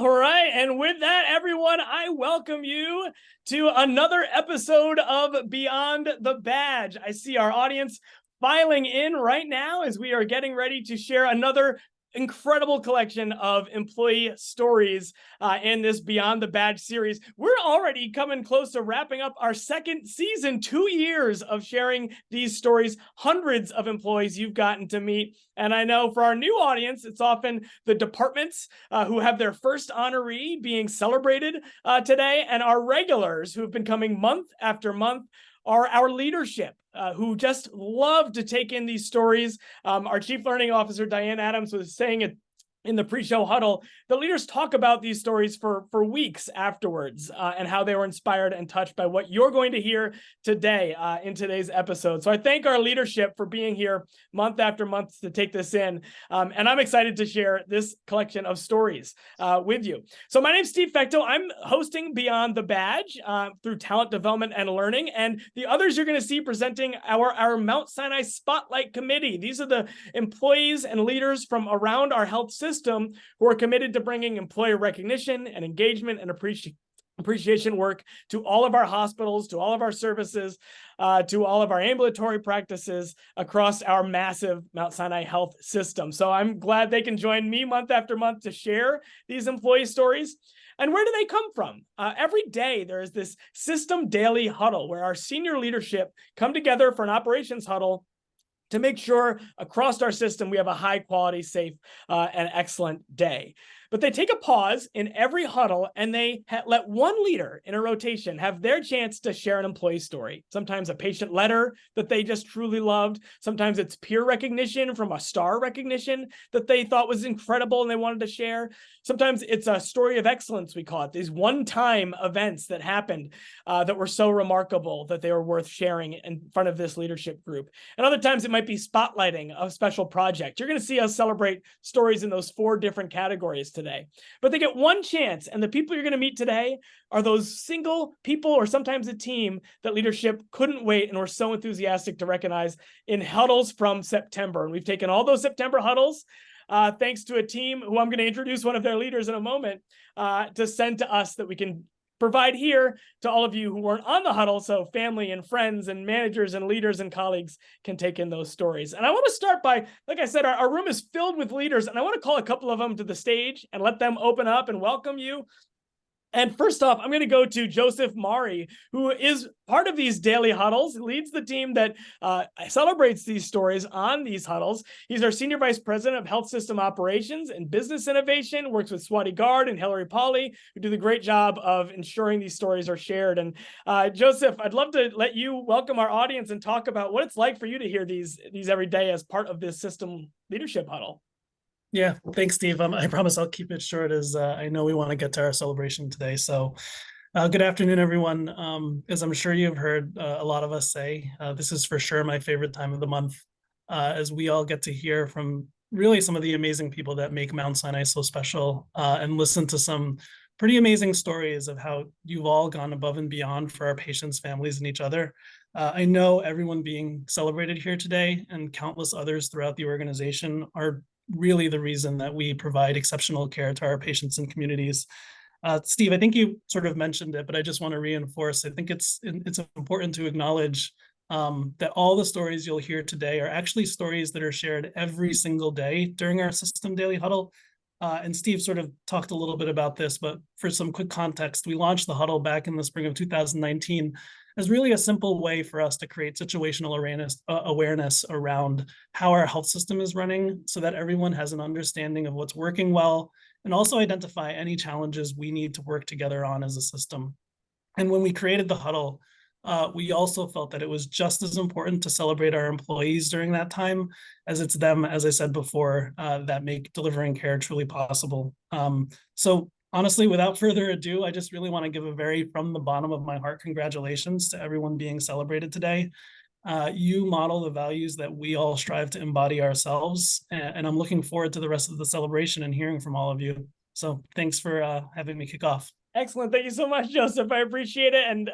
All right. And with that, everyone, I welcome you to another episode of Beyond the Badge. I see our audience filing in right now as we are getting ready to share another incredible collection of employee stories in this Beyond the Badge series. We're already coming close to wrapping up our second season, 2 years of sharing these stories, hundreds of employees you've gotten to meet. And I know for our new audience, it's often the departments who have their first honoree being celebrated today, and our regulars who have been coming month after month are our leadership, who just love to take in these stories. Our Chief Learning Officer, Diane Adams, was saying it in the pre-show huddle. The leaders talk about these stories for weeks afterwards and how they were inspired and touched by what you're going to hear today in today's episode. So I thank our leadership for being here month after month to take this in. And I'm excited to share this collection of stories with you. So my name's Steve Fechtel. I'm hosting Beyond the Badge through Talent Development and Learning. And the others you're going to see presenting our Mount Sinai Spotlight Committee. These are the employees and leaders from around our health system who are committed to bringing employer recognition and engagement and appreciation work to all of our hospitals, to all of our services, to all of our ambulatory practices across our massive Mount Sinai Health System. So I'm glad they can join me month after month to share these employee stories. And where do they come from? Every day there is this system daily huddle where our senior leadership come together for an operations huddle to make sure across our system we have a high quality, safe, and excellent day. But they take a pause in every huddle and they let one leader in a rotation have their chance to share an employee story. Sometimes a patient letter that they just truly loved. Sometimes it's peer recognition from a star recognition that they thought was incredible and they wanted to share. Sometimes it's a story of excellence, we call it, these one-time events that happened that were so remarkable that they were worth sharing in front of this leadership group. And other times it might be spotlighting a special project. You're going to see us celebrate stories in those 4 different categories today. But they get one chance, and the people you're going to meet today are those single people or sometimes a team that leadership couldn't wait and were so enthusiastic to recognize in huddles from September. And we've taken all those September huddles thanks to a team who I'm going to introduce one of their leaders in a moment to send to us that we can provide here to all of you who weren't on the huddle, so family and friends and managers and leaders and colleagues can take in those stories. And I want to start by, like I said, our room is filled with leaders, and I want to call a couple of them to the stage and let them open up and welcome you. And first off, I'm going to go to Joseph Mari, who is part of these daily huddles, leads the team that celebrates these stories on these huddles. He's our Senior Vice President of Health System Operations and Business Innovation, works with Swati Gard and Hillary Polly, who do the great job of ensuring these stories are shared. And Joseph, I'd love to let you welcome our audience and talk about what it's like for you to hear these every day as part of this system leadership huddle. Yeah, thanks, Steve. I promise I'll keep it short as I know we want to get to our celebration today. So good afternoon, everyone. As I'm sure you've heard a lot of us say, this is for sure my favorite time of the month as we all get to hear from really some of the amazing people that make Mount Sinai so special and listen to some pretty amazing stories of how you've all gone above and beyond for our patients, families, and each other. I know everyone being celebrated here today and countless others throughout the organization are really the reason that we provide exceptional care to our patients and communities. Steve, I think you sort of mentioned it, but I just want to reinforce, I think it's important to acknowledge that all the stories you'll hear today are actually stories that are shared every single day during our system daily huddle. And Steve sort of talked a little bit about this, but for some quick context, we launched the huddle back in the spring of 2019 as really a simple way for us to create situational awareness around how our health system is running so that everyone has an understanding of what's working well and also identify any challenges we need to work together on as a system. And when we created the huddle, we also felt that it was just as important to celebrate our employees during that time as it's them, as I said before, that make delivering care truly possible. So honestly, without further ado, I just really want to give a very from the bottom of my heart congratulations to everyone being celebrated today. You model the values that we all strive to embody ourselves, and I'm looking forward to the rest of the celebration and hearing from all of you. So thanks for having me kick off. Excellent. Thank you so much, Joseph. I appreciate it. And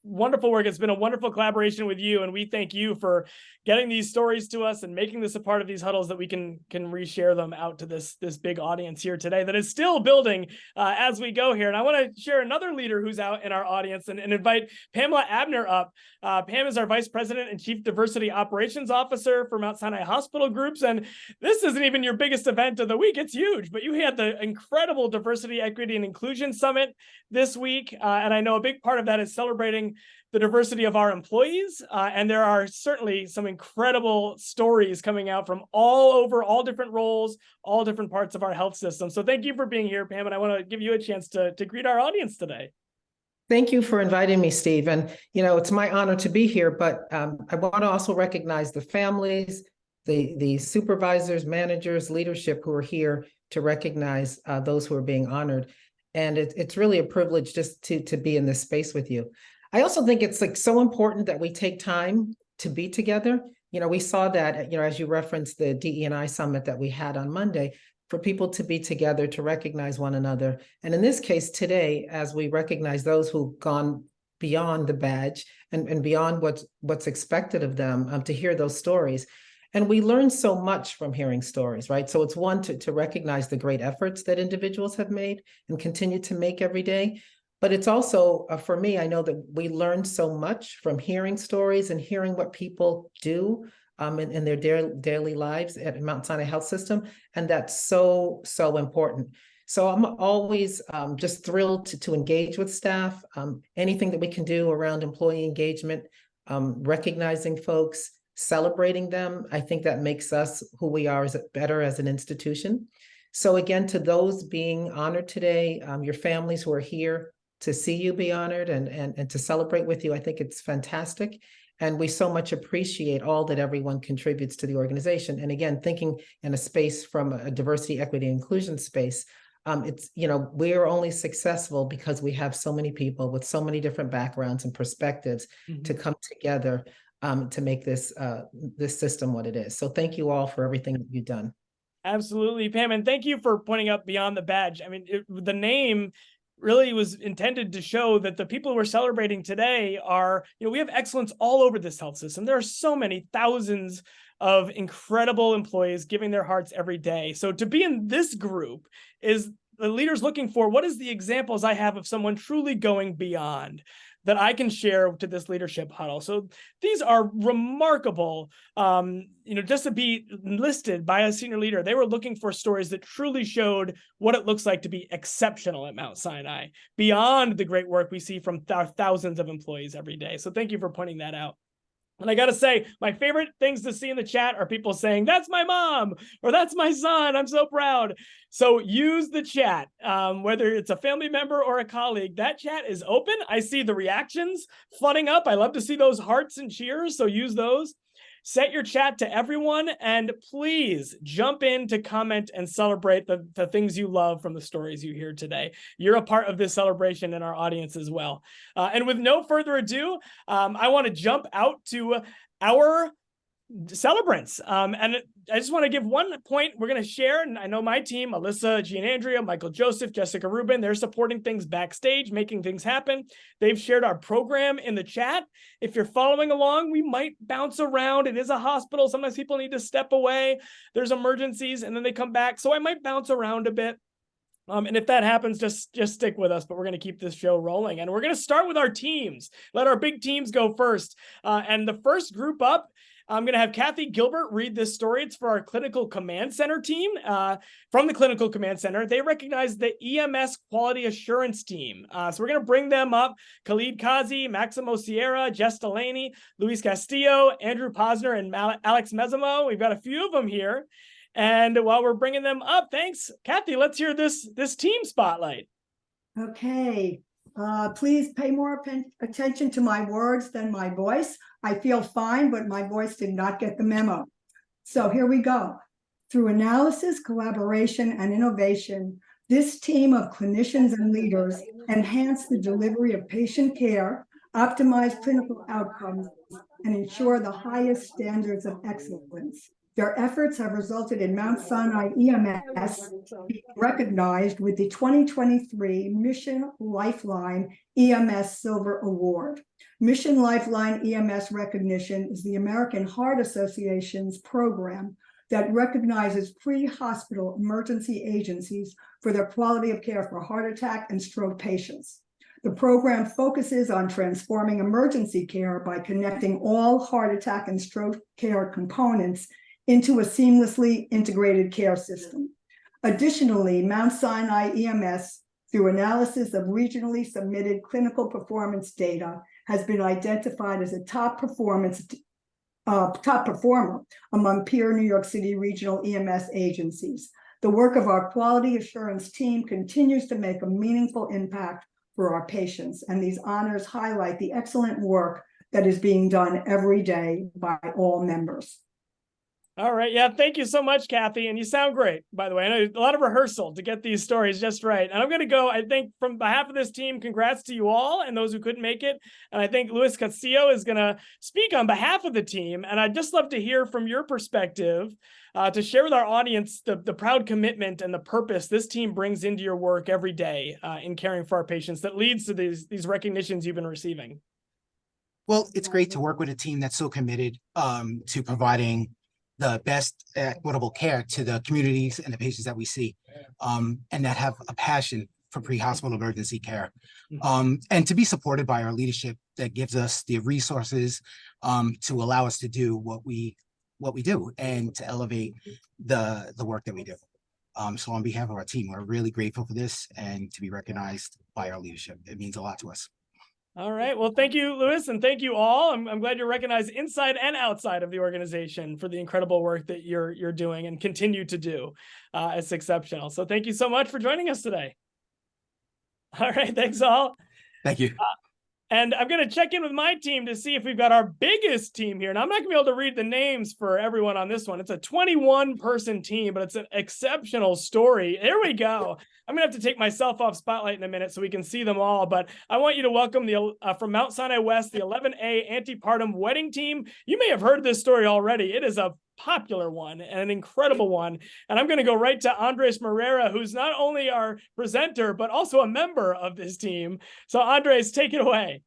wonderful work. It's been a wonderful collaboration with you, and we thank you for getting these stories to us and making this a part of these huddles that we can reshare them out to this big audience here today that is still building as we go here. And I want to share another leader who's out in our audience and invite Pamela Abner up. Pam is our Vice President and Chief Diversity Operations Officer for Mount Sinai Hospital Groups. And this isn't even your biggest event of the week. It's huge, but you had the incredible Diversity, Equity, and Inclusion Summit this week. And I know a big part of that is celebrating the diversity of our employees. And there are certainly some incredible stories coming out from all over, all different roles, all different parts of our health system. So thank you for being here, Pam. And I want to give you a chance to greet our audience today. Thank you for inviting me, Steve. And, it's my honor to be here, but I want to also recognize the families, the supervisors, managers, leadership who are here to recognize those who are being honored. And it's really a privilege just to be in this space with you. I also think it's so important that we take time to be together. We saw that, as you referenced the DE&I summit that we had on Monday, for people to be together, to recognize one another. And in this case today, as we recognize those who've gone beyond the badge and beyond what's expected of them, to hear those stories. And we learn so much from hearing stories, right? So it's one to recognize the great efforts that individuals have made and continue to make every day. But it's also, for me, I know that we learn so much from hearing stories and hearing what people do in their daily lives at Mount Sinai Health System. And that's so, so important. So I'm always just thrilled to engage with staff, anything that we can do around employee engagement, recognizing folks, celebrating them. I think that makes us who we are better as an institution. So again, to those being honored today, your families who are here to see you be honored and to celebrate with you, I think it's fantastic. And we so much appreciate all that everyone contributes to the organization. And again, thinking in a space from a diversity, equity, and inclusion space, it's, we are only successful because we have so many people with so many different backgrounds and perspectives to come together to make this system what it is. So thank you all for everything that you've done. Absolutely, Pam. And thank you for pointing out Beyond the Badge. I mean, the name really was intended to show that the people we're celebrating today are, we have excellence all over this health system. There are so many thousands of incredible employees giving their hearts every day. So to be in this group is the leaders looking for, what is the examples I have of someone truly going beyond that I can share to this leadership huddle. So these are remarkable, just to be listed by a senior leader. They were looking for stories that truly showed what it looks like to be exceptional at Mount Sinai, beyond the great work we see from thousands of employees every day. So thank you for pointing that out. And I got to say, my favorite things to see in the chat are people saying, that's my mom, or that's my son. I'm so proud. So use the chat, whether it's a family member or a colleague. That chat is open. I see the reactions flooding up. I love to see those hearts and cheers. So use those. Set your chat to everyone, and please jump in to comment and celebrate the things you love from the stories you hear today. You're a part of this celebration in our audience as well. And with no further ado, I want to jump out to our celebrants. And I just want to give one point we're going to share. And I know my team, Alyssa, Jean Andrea, Michael Joseph, Jessica Rubin, they're supporting things backstage, making things happen. They've shared our program in the chat. If you're following along, we might bounce around. It is a hospital. Sometimes people need to step away. There's emergencies and then they come back. So I might bounce around a bit. And if that happens, just stick with us, but we're going to keep this show rolling. And we're going to start with our teams. Let our big teams go first. And the first group up, I'm going to have Kathy Gilbert read this story. It's for our Clinical Command Center team. From the Clinical Command Center, they recognize the EMS Quality Assurance team. So we're going to bring them up. Khalid Kazi, Maximo Sierra, Jess Delaney, Luis Castillo, Andrew Posner, and Alex Mesimo. We've got a few of them here. And while we're bringing them up, thanks, Kathy, let's hear this team spotlight. Okay. Please pay more attention to my words than my voice. I feel fine, but my voice did not get the memo. So here we go. Through analysis, collaboration, and innovation, this team of clinicians and leaders enhance the delivery of patient care, optimize clinical outcomes, and ensure the highest standards of excellence. Their efforts have resulted in Mount Sinai EMS being recognized with the 2023 Mission Lifeline EMS Silver Award. Mission Lifeline EMS recognition is the American Heart Association's program that recognizes pre-hospital emergency agencies for their quality of care for heart attack and stroke patients. The program focuses on transforming emergency care by connecting all heart attack and stroke care components into a seamlessly integrated care system. Additionally, Mount Sinai EMS, through analysis of regionally submitted clinical performance data, has been identified as a top performer among peer New York City regional EMS agencies. The work of our quality assurance team continues to make a meaningful impact for our patients, and these honors highlight the excellent work that is being done every day by all members. All right. Yeah. Thank you so much, Kathy. And you sound great, by the way. I know a lot of rehearsal to get these stories just right. And I'm going to go, I think, from behalf of this team, congrats to you all and those who couldn't make it. And I think Luis Castillo is going to speak on behalf of the team. And I'd just love to hear from your perspective to share with our audience the proud commitment and the purpose this team brings into your work every day in caring for our patients that leads to these recognitions you've been receiving. Well, it's great to work with a team that's so committed to providing the best equitable care to the communities and the patients that we see, and that have a passion for pre-hospital emergency care, and to be supported by our leadership that gives us the resources to allow us to do what we do and to elevate the work that we do. So on behalf of our team, we're really grateful for this and to be recognized by our leadership. It means a lot to us. All right. Well, thank you, Luis, and thank you all. I'm glad you're recognized inside and outside of the organization for the incredible work that you're doing and continue to do. It's exceptional. So thank you so much for joining us today. All right. Thanks all. Thank you. And I'm going to check in with my team to see if we've got our biggest team here. And I'm not going to be able to read the names for everyone on this one. It's a 21-person team, but it's an exceptional story. There we go. I'm going to have to take myself off spotlight in a minute so we can see them all. But I want you to welcome from Mount Sinai West, the 11A antepartum wedding team. You may have heard this story already. It is a popular one and an incredible one. And I'm going to go right to Andres Morera, who's not only our presenter, but also a member of this team. So Andres, take it away.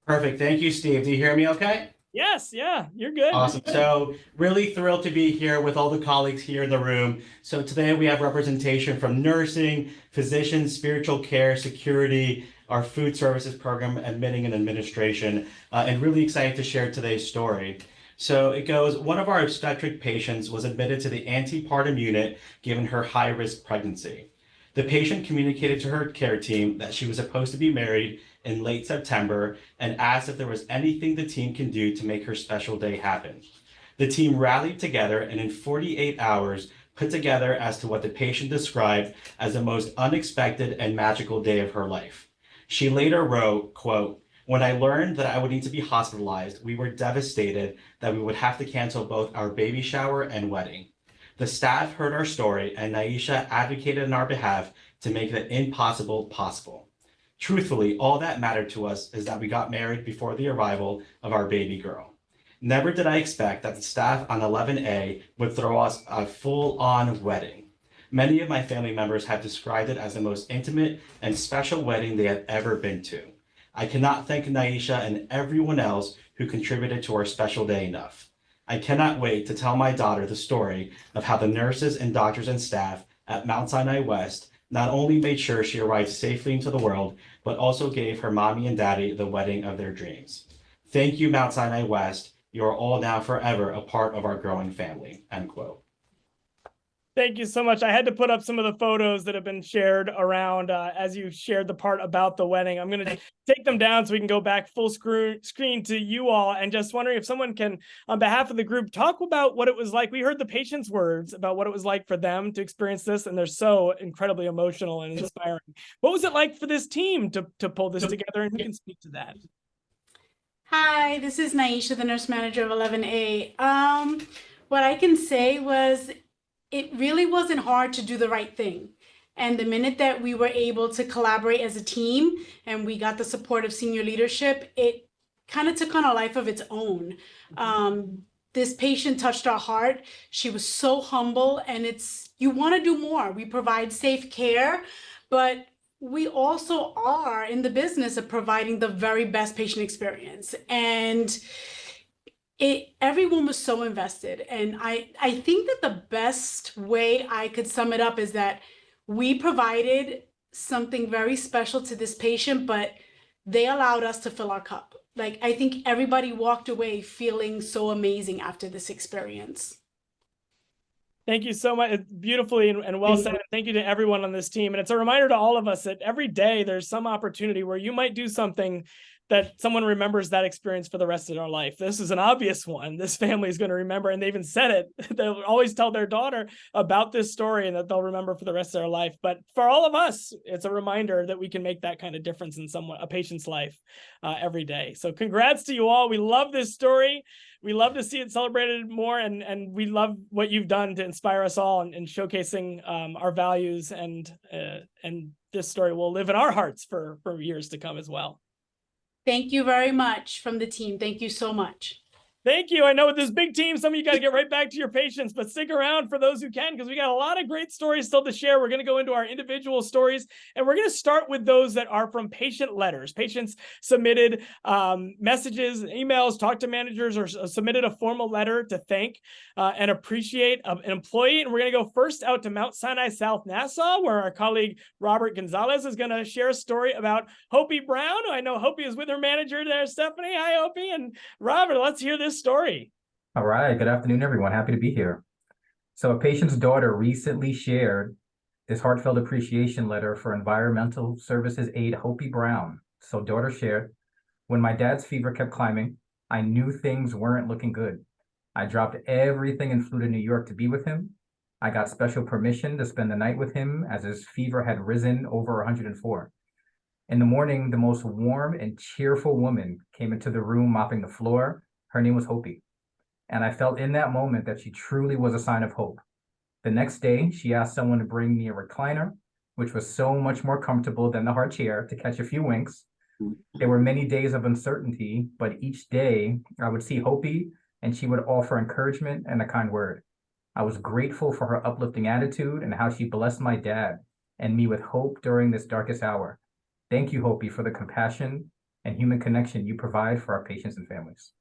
Perfect. Thank you, Steve. Do you hear me okay? Yes. Yeah, you're good. Awesome. So really thrilled to be here with all the colleagues here in the room. So today we have representation from nursing, physicians, spiritual care, security, our food services program, admitting and administration, and really excited to share today's story. So it goes, one of our obstetric patients was admitted to the antepartum unit given her high-risk pregnancy. The patient communicated to her care team that she was supposed to be married in late September and asked if there was anything the team can do to make her special day happen. The team rallied together and in 48 hours put together as to what the patient described as the most unexpected and magical day of her life. She later wrote, quote, "When I learned that I would need to be hospitalized, we were devastated that we would have to cancel both our baby shower and wedding. The staff heard our story and Naisha advocated on our behalf to make the impossible possible. Truthfully, all that mattered to us is that we got married before the arrival of our baby girl. Never did I expect that the staff on 11A would throw us a full-on wedding. Many of my family members have described it as the most intimate and special wedding they have ever been to. I cannot thank Naisha and everyone else who contributed to our special day enough. I cannot wait to tell my daughter the story of how the nurses and doctors and staff at Mount Sinai West not only made sure she arrived safely into the world, but also gave her mommy and daddy the wedding of their dreams. Thank you, Mount Sinai West. You are all now forever a part of our growing family," end quote. Thank you so much. I had to put up some of the photos that have been shared around as you shared the part about the wedding. I'm going to take them down so we can go back full screen to you all. And just wondering if someone can, on behalf of the group, talk about what it was like. We heard the patient's words about what it was like for them to experience this, and they're so incredibly emotional and inspiring. What was it like for this team to pull this together? And you can speak to that. Hi, this is Naisha, the nurse manager of 11A. What I can say was, it really wasn't hard to do the right thing. And the minute that we were able to collaborate as a team and we got the support of senior leadership, it kind of took on a life of its own. this patient touched our heart. She was so humble, and you want to do more. We provide safe care, but we also are in the business of providing the very best patient experience. And everyone was so invested. And I think that the best way I could sum it up is that we provided something very special to this patient, but they allowed us to fill our cup. Like, I think everybody walked away feeling so amazing after this experience. Thank you so much. It's beautifully and well said. Thank you to everyone on this team. And it's a reminder to all of us that every day there's some opportunity where you might do something that someone remembers that experience for the rest of their life. This is an obvious one. This family is going to remember, and they even said it. They'll always tell their daughter about this story and that they'll remember for the rest of their life. But for all of us, it's a reminder that we can make that kind of difference in a patient's life every day. So congrats to you all. We love this story. We love to see it celebrated more, and we love what you've done to inspire us all and showcasing our values, and this story will live in our hearts for years to come as well. Thank you very much from the team. Thank you so much. Thank you. I know with this big team, some of you got to get right back to your patients, but stick around for those who can, because we got a lot of great stories still to share. We're going to go into our individual stories, and we're going to start with those that are from patient letters. Patients submitted messages, emails, talked to managers, or submitted a formal letter to thank and appreciate an employee. And we're going to go first out to Mount Sinai South Nassau, where our colleague Robert Gonzalez is going to share a story about Hopi Brown. I know Hopi is with her manager there, Stephanie. Hi, Hopi. And Robert, let's hear this story. All right. Good afternoon, everyone. Happy to be here. So a patient's daughter recently shared this heartfelt appreciation letter for environmental services aide Hopi Brown. So daughter shared, when my dad's fever kept climbing, I knew things weren't looking good. I dropped everything and flew to New York to be with him. I got special permission to spend the night with him as his fever had risen over 104. In the morning, the most warm and cheerful woman came into the room mopping the floor. Her name was Hopi, and I felt in that moment that she truly was a sign of hope. The next day, she asked someone to bring me a recliner, which was so much more comfortable than the hard chair, to catch a few winks. There were many days of uncertainty, but each day I would see Hopi, and she would offer encouragement and a kind word. I was grateful for her uplifting attitude and how she blessed my dad and me with hope during this darkest hour. Thank you, Hopi, for the compassion and human connection you provide for our patients and families.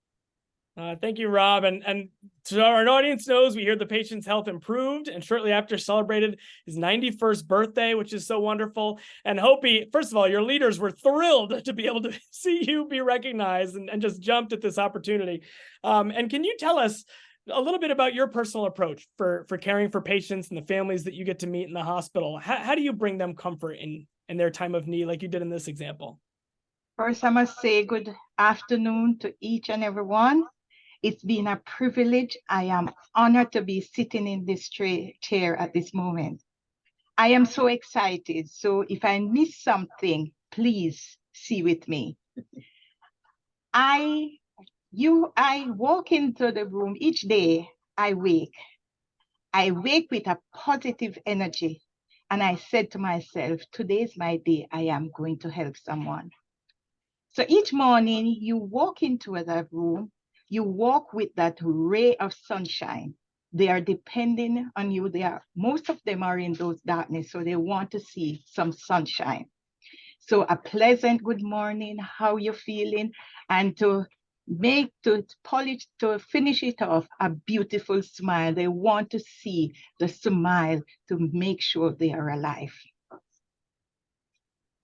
Thank you, Rob. And so our audience knows we hear the patient's health improved, and shortly after celebrated his 91st birthday, which is so wonderful. And Hopi, first of all, your leaders were thrilled to be able to see you be recognized and just jumped at this opportunity. And can you tell us a little bit about your personal approach for caring for patients and the families that you get to meet in the hospital? How do you bring them comfort in their time of need, like you did in this example? First, I must say good afternoon to each and every one. It's been a privilege. I am honored to be sitting in this chair at this moment. I am so excited. So if I miss something, please see with me. I walk into the room each day. I wake with a positive energy. And I said to myself, today's my day. I am going to help someone. So each morning you walk into that room, you walk with that ray of sunshine. They are depending on you. Most of them are in those darkness, so they want to see some sunshine. So a pleasant good morning, how you feeling, and to finish it off, a beautiful smile. They want to see the smile to make sure they are alive.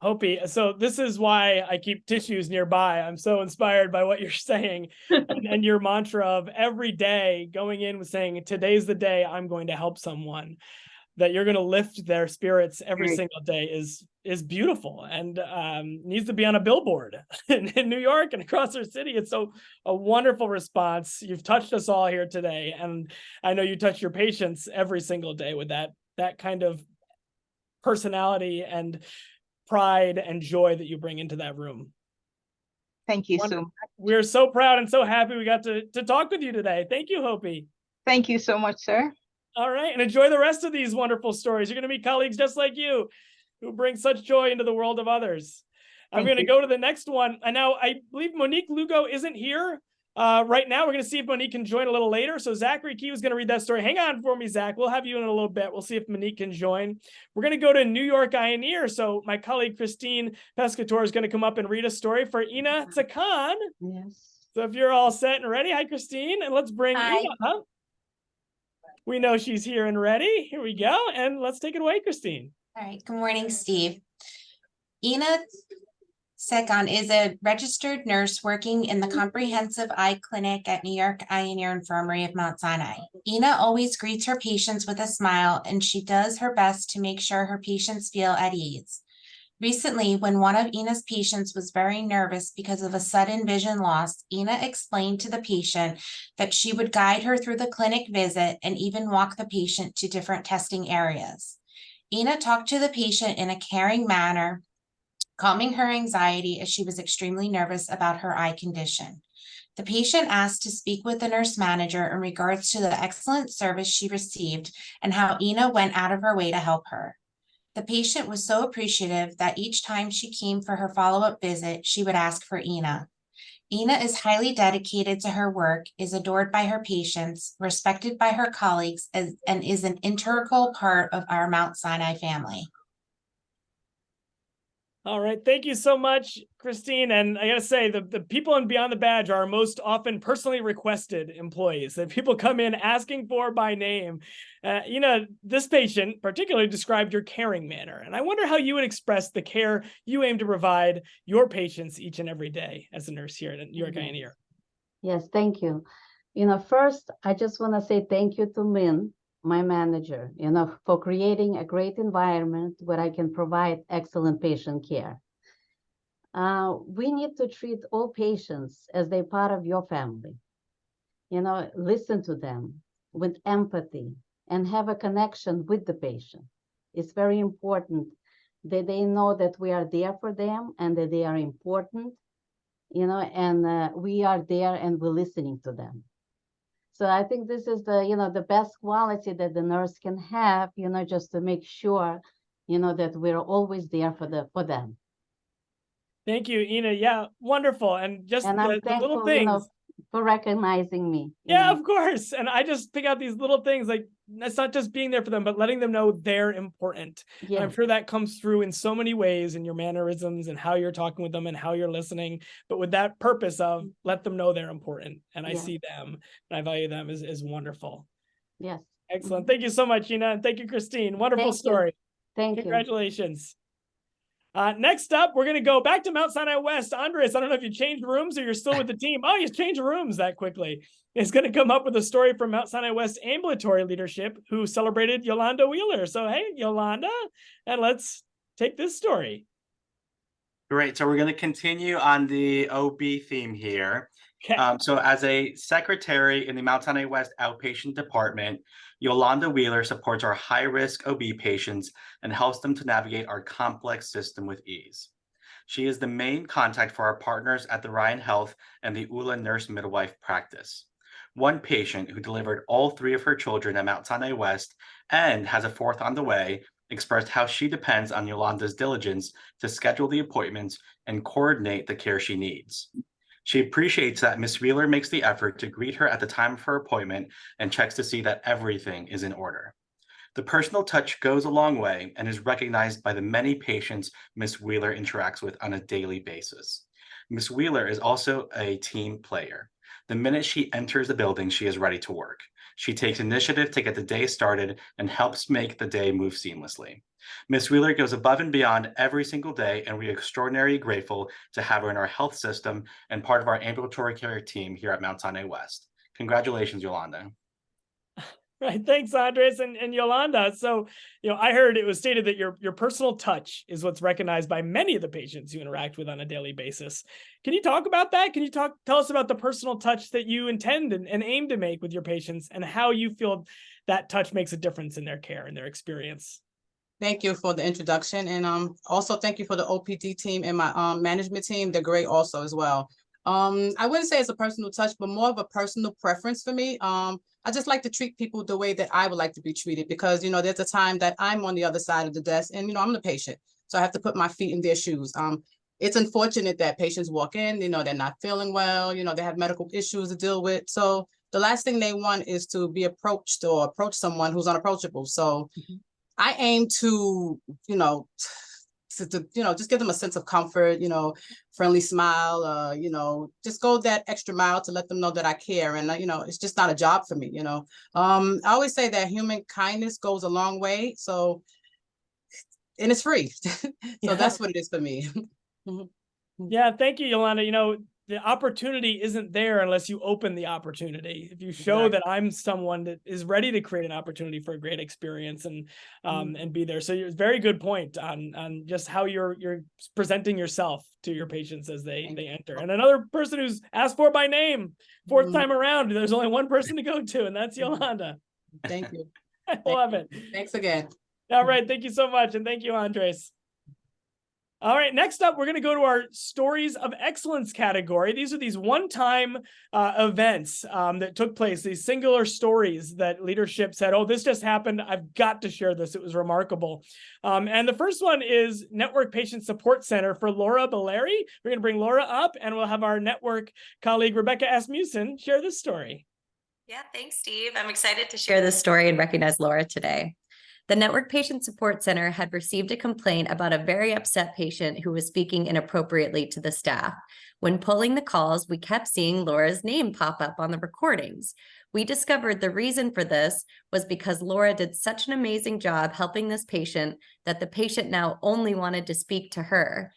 Hopi, so this is why I keep tissues nearby. I'm so inspired by what you're saying and your mantra of every day going in with saying, today's the day I'm going to help someone, that you're going to lift their spirits every single day is beautiful, and needs to be on a billboard in New York and across our city. It's so a wonderful response. You've touched us all here today, and I know you touch your patients every single day with that kind of personality and pride and joy that you bring into that room. Thank you so much. We're so proud and so happy we got to talk with you today. Thank you, Hopi. Thank you so much, sir. All right, and enjoy the rest of these wonderful stories. You're going to meet colleagues just like you who bring such joy into the world of others. I'm going to go to the next one. And now I believe Monique Lugo isn't here. Right now, we're going to see if Monique can join a little later. So Zachary Key was going to read that story. Hang on for me, Zach. We'll have you in a little bit. We'll see if Monique can join. We're going to go to New York Ioneer. So my colleague Christine Pescatore is going to come up and read a story for Ina Tsakan. Yes. So if you're all set and ready, hi, Christine. And let's bring Hi. Ina up. We know she's here and ready. Here we go. And let's take it away, Christine. All right. Good morning, Steve. Ina Tsakan is a registered nurse working in the Comprehensive Eye Clinic at New York Ioneer Infirmary of Mount Sinai. Ina always greets her patients with a smile, and she does her best to make sure her patients feel at ease. Recently, when one of Ina's patients was very nervous because of a sudden vision loss, Ina explained to the patient that she would guide her through the clinic visit and even walk the patient to different testing areas. Ina talked to the patient in a caring manner, calming her anxiety as she was extremely nervous about her eye condition. The patient asked to speak with the nurse manager in regards to the excellent service she received and how Ina went out of her way to help her. The patient was so appreciative that each time she came for her follow-up visit, she would ask for Ina. Ina is highly dedicated to her work, is adored by her patients, respected by her colleagues, and is an integral part of our Mount Sinai family. All right. Thank you so much, Christine. And I got to say, the people in Beyond the Badge are our most often personally requested employees that people come in asking for by name. This patient particularly described your caring manner. And I wonder how you would express the care you aim to provide your patients each and every day as a nurse here at New York Ioneer. Yes, thank you. First, I just want to say thank you to Min, my manager, for creating a great environment where I can provide excellent patient care. We need to treat all patients as they're part of your family. Listen to them with empathy and have a connection with the patient. It's very important that they know that we are there for them and that they are important, and we are there and we're listening to them. So I think this is the best quality that the nurse can have, just to make sure, that we're always there for them. Thank you, Ina. Yeah, wonderful. And just I'm the little thankful, things. For recognizing me. Yeah, of course. And I just pick out these little things, like that's not just being there for them, but letting them know they're important. Yeah. And I'm sure that comes through in so many ways in your mannerisms and how you're talking with them and how you're listening, but with that purpose of let them know they're important. And I see them and I value them is wonderful. Yes. Excellent. Thank you so much, Ina. And thank you, Christine. Wonderful story. Thank you. Congratulations. Next up, we're going to go back to Mount Sinai West. Andres, I don't know if you changed rooms or you're still with the team. Oh, you changed rooms that quickly. It's going to come up with a story from Mount Sinai West ambulatory leadership who celebrated Yolanda Wheeler. So, hey, Yolanda, and let's take this story. Great. So we're going to continue on the OB theme here. Okay. So as a secretary in the Mount Sinai West outpatient department, Yolanda Wheeler supports our high-risk OB patients and helps them to navigate our complex system with ease. She is the main contact for our partners at the Ryan Health and the ULA Nurse Midwife practice. One patient who delivered all 3 of her children at Mount Sinai West and has a 4th on the way expressed how she depends on Yolanda's diligence to schedule the appointments and coordinate the care she needs. She appreciates that Ms. Wheeler makes the effort to greet her at the time of her appointment and checks to see that everything is in order. The personal touch goes a long way and is recognized by the many patients Ms. Wheeler interacts with on a daily basis. Ms. Wheeler is also a team player. The minute she enters the building, she is ready to work. She takes initiative to get the day started and helps make the day move seamlessly. Ms. Wheeler goes above and beyond every single day, and we are extraordinarily grateful to have her in our health system and part of our ambulatory care team here at Mount Sinai West. Congratulations, Yolanda. Right. Thanks, Andres and Yolanda. So, I heard it was stated that your personal touch is what's recognized by many of the patients you interact with on a daily basis. Can you talk about that? Can you tell us about the personal touch that you intend and aim to make with your patients and how you feel that touch makes a difference in their care and their experience? Thank you for the introduction. And also thank you for the OPD team and my management team. They're great also as well. I wouldn't say it's a personal touch, but more of a personal preference for me. I just like to treat people the way that I would like to be treated because, there's a time that I'm on the other side of the desk and, I'm the patient. So I have to put my feet in their shoes. it's unfortunate that patients walk in, they're not feeling well, they have medical issues to deal with. So the last thing they want is to be approached or approach someone who's unapproachable. So I aim to, just give them a sense of comfort, friendly smile, just go that extra mile to let them know that I care. And, it's just not a job for me, I always say that human kindness goes a long way. So, and it's free. So that's what it is for me. Yeah, thank you, Yolanda. The opportunity isn't there unless you open the opportunity. If you show that I'm someone that is ready to create an opportunity for a great experience and be there. So it's a very good point on just how you're presenting yourself to your patients as they enter. And another person who's asked for by name, fourth time around, there's only one person to go to, and that's Yolanda. Thank you. I love it. Thanks again. All right. Thank you so much. And thank you, Andres. All right, next up, we're going to go to our Stories of Excellence category. These are these one-time events that took place, these singular stories that leadership said, oh, this just happened. I've got to share this. It was remarkable. And the first one is Network Patient Support Center for Laura Belleri. We're going to bring Laura up, and we'll have our network colleague, Rebecca Asmussen, share this story. Yeah, thanks, Steve. I'm excited to share this story and recognize Laura today. The Network Patient Support Center had received a complaint about a very upset patient who was speaking inappropriately to the staff. When pulling the calls, we kept seeing Laura's name pop up on the recordings. We discovered the reason for this was because Laura did such an amazing job helping this patient that the patient now only wanted to speak to her.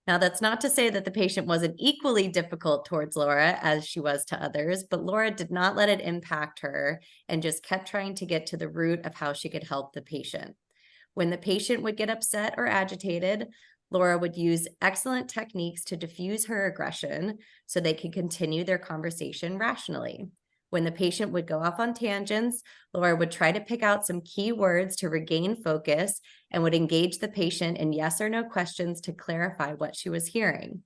Now, that's not to say that the patient wasn't equally difficult towards Laura as she was to others, but Laura did not let it impact her and just kept trying to get to the root of how she could help the patient. When the patient would get upset or agitated, Laura would use excellent techniques to diffuse her aggression so they could continue their conversation rationally. When the patient would go off on tangents, Laura would try to pick out some key words to regain focus and would engage the patient in yes or no questions to clarify what she was hearing.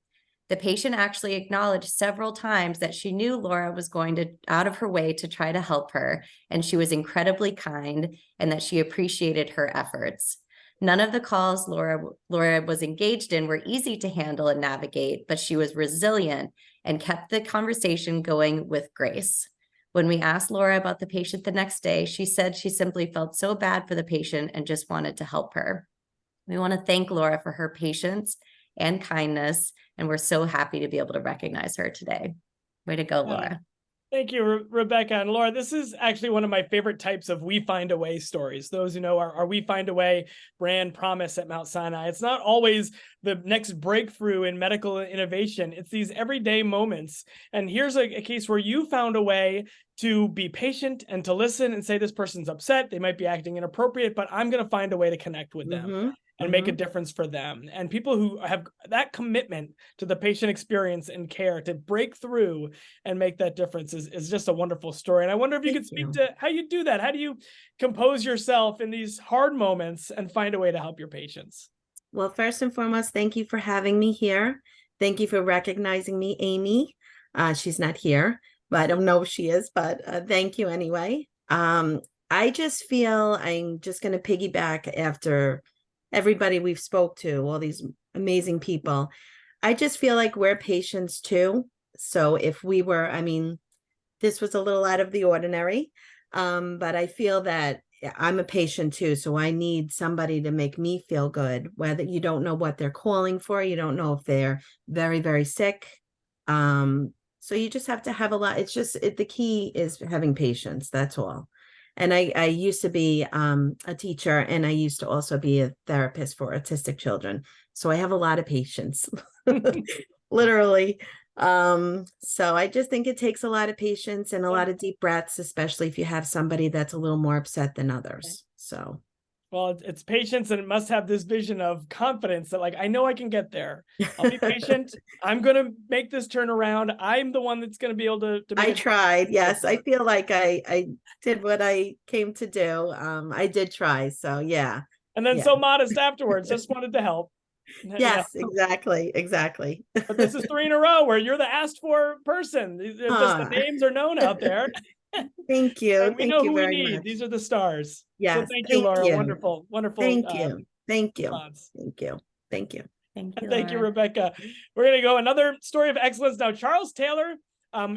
The patient actually acknowledged several times that she knew Laura was going out of her way to try to help her, and she was incredibly kind and that she appreciated her efforts. None of the calls Laura was engaged in were easy to handle and navigate, but she was resilient and kept the conversation going with grace. When we asked Laura about the patient the next day, she said she simply felt so bad for the patient and just wanted to help her. We want to thank Laura for her patience and kindness, and we're so happy to be able to recognize her today. Way to go, Laura. Thank you, Rebecca. And Laura, this is actually one of my favorite types of We Find a Way stories. Those who know our We Find a Way brand promise at Mount Sinai. It's not always the next breakthrough in medical innovation. It's these everyday moments. And here's a case where you found a way to be patient and to listen and say, this person's upset. They might be acting inappropriate, but I'm going to find a way to connect with them and make a difference for them. And people who have that commitment to the patient experience and care to break through and make that difference is just a wonderful story. And I wonder if you could speak to how you do that. How do you compose yourself in these hard moments and find a way to help your patients? Well, first and foremost, thank you for having me here. Thank you for recognizing me, Amy. She's not here, but I don't know if she is, but thank you anyway. I just feel I'm just going to piggyback after everybody we've spoke to, all these amazing people. I just feel like we're patients too. So if we were, this was a little out of the ordinary, but I feel that I'm a patient too. So I need somebody to make me feel good, whether you don't know what they're calling for. You don't know if they're very, very sick. So you just have to have a lot. It's just, the key is having patience. That's all. And I used to be a teacher, and I used to also be a therapist for autistic children. So I have a lot of patience, literally. So I just think it takes a lot of patience and a lot of deep breaths, especially if you have somebody that's a little more upset than others. So. Well, it's patience, and it must have this vision of confidence that, like, I know I can get there. I'll be patient. I'm going to make this turn around. I'm the one that's going to be able to make I tried. Yes. I feel like I did what I came to do. I did try. So yeah. And then so modest afterwards, just wanted to help. Yes, exactly. But this is 3 in a row where you're the asked for person. Just the names are known out there. Thank you. And we know who we need. These are the stars. Yes. So thank you, Laura. Wonderful. Thank you. Thank you. Response. Thank you. Thank you. Thank you, Thank you, Laura. Rebecca. We're going to go another story of excellence. Now, Charles Taylor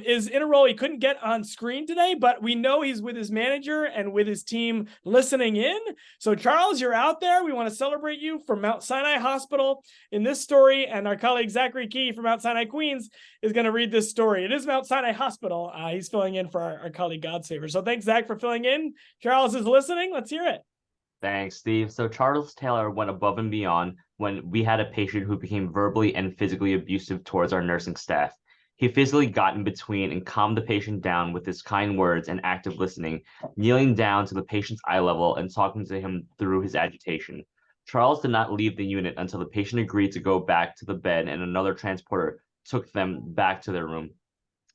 is in a role he couldn't get on screen today, but we know he's with his manager and with his team listening in. So Charles, you're out there. We want to celebrate you from Mount Sinai Hospital in this story. And our colleague Zachary Key from Mount Sinai Queens is going to read this story. It is Mount Sinai Hospital. He's filling in for our colleague Godsaver. So thanks, Zach, for filling in. Charles is listening. Let's hear it. Thanks, Steve. So Charles Taylor went above and beyond when we had a patient who became verbally and physically abusive towards our nursing staff. He physically got in between and calmed the patient down with his kind words and active listening, kneeling down to the patient's eye level and talking to him through his agitation. Charles did not leave the unit until the patient agreed to go back to the bed and another transporter took them back to their room.